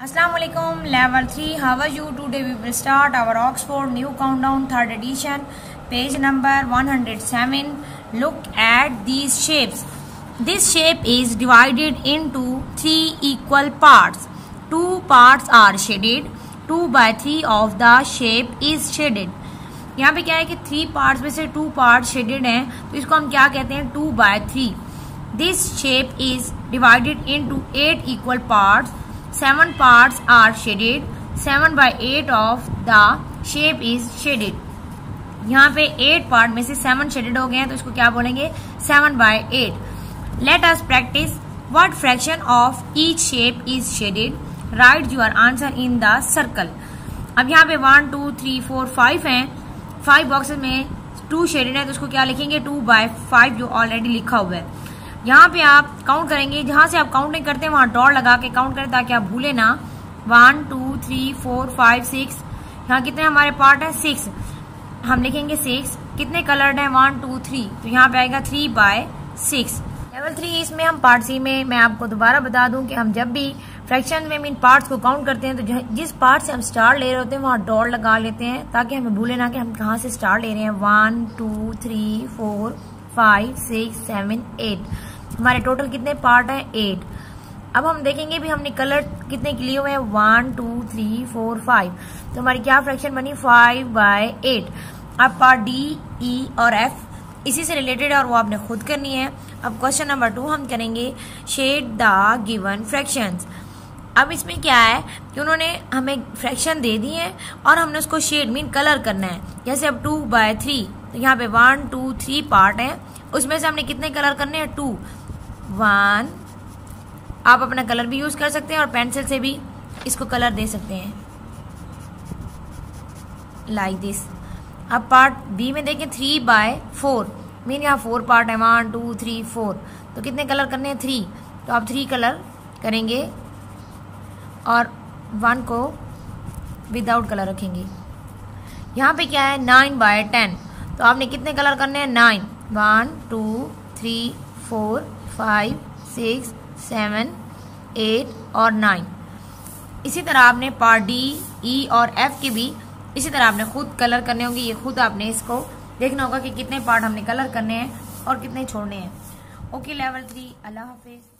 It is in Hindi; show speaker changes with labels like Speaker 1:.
Speaker 1: Assalamu alaikum, level 3. How are you? Today we will start our Oxford New Countdown 3rd edition, page number 107. Look at these shapes. This shape is divided into 3 equal parts. 2 parts are shaded. 2/3 of the shape is shaded. यहाँ पे क्या है कि 3 parts में से 2 parts shaded हैं, तो इसको हम क्या कहते हैं 2/3. This shape is divided into 8 equal parts. 7 parts are shaded. 7/8 of the shape is shaded. यहाँ पे 8 पार्ट में से 7 शेडेड हो गए हैं, तो इसको क्या बोलेंगे 7/8. Let us practice. What fraction of each shape is shaded? Write your answer in the circle. अब यहाँ पे 1 2 3 4 5 हैं. 5 बॉक्सेस में 2 शेडेड है, तो उसको क्या लिखेंगे 2/5 जो ऑलरेडी लिखा हुआ है. यहाँ पे आप काउंट करेंगे, जहां से आप काउंटिंग करते हैं वहां डॉट लगा के काउंट करें ताकि आप भूले ना. 1 2 3 4 5 6. यहाँ कितने हमारे पार्ट है 6. हम लिखेंगे 6. कितने कलर्ड हैं 1 2 3, तो यहाँ पे आएगा 3/6. लेवल 3 इसमें हम पार्ट सी में मैं आपको दोबारा बता दूं कि हम जब भी फ्रैक्शन में इन पार्ट्स को काउंट करते हैं तो जिस पार्ट से हम स्टार ले रहे होते हैं वहां डॉट लगा लेते हैं ताकि हमें भूले ना कि हम कहाँ से स्टार ले रहे हैं. 1 2 3 4 5 6 7 8. हमारे टोटल कितने पार्ट हैं 8. अब हम देखेंगे भी हमने कलर कितने लिए हुए हैं 1 2 3 4 5, तो हमारी क्या फ्रैक्शन बनी 5/8. अब पार्ट डी ई और एफ इसी से रिलेटेड है और वो आपने खुद करनी है. अब क्वेश्चन नंबर 2 हम करेंगे शेड द गिवन फ्रैक्शंस. अब इसमें क्या है कि उन्होंने हमें फ्रैक्शन दे दी है और हमने उसको शेड मीन कलर करना है. जैसे अब 2/3, तो यहाँ पे 1 2 3 पार्ट है, उसमें से हमने कितने कलर करने हैं 2 1. आप अपना कलर भी यूज कर सकते हैं और पेंसिल से भी इसको कलर दे सकते हैं लाइक दिस. अब पार्ट बी में देखें 3/4 मीन यहाँ 4 पार्ट है 1 2 3 4, तो कितने कलर करने हैं 3, तो आप 3 कलर करेंगे और 1 को विदाउट कलर रखेंगे. यहाँ पे क्या है 9/10, तो आपने कितने कलर करने हैं 9. 1 2 3 4 5 6 7 8 और 9. इसी तरह आपने पार्ट डी ई और एफ के भी इसी तरह आपने खुद कलर करने होंगे. ये खुद आपने इसको देखना होगा कि कितने पार्ट हमने कलर करने हैं और कितने छोड़ने हैं. ओके लेवल 3, अल्लाह हाफिज.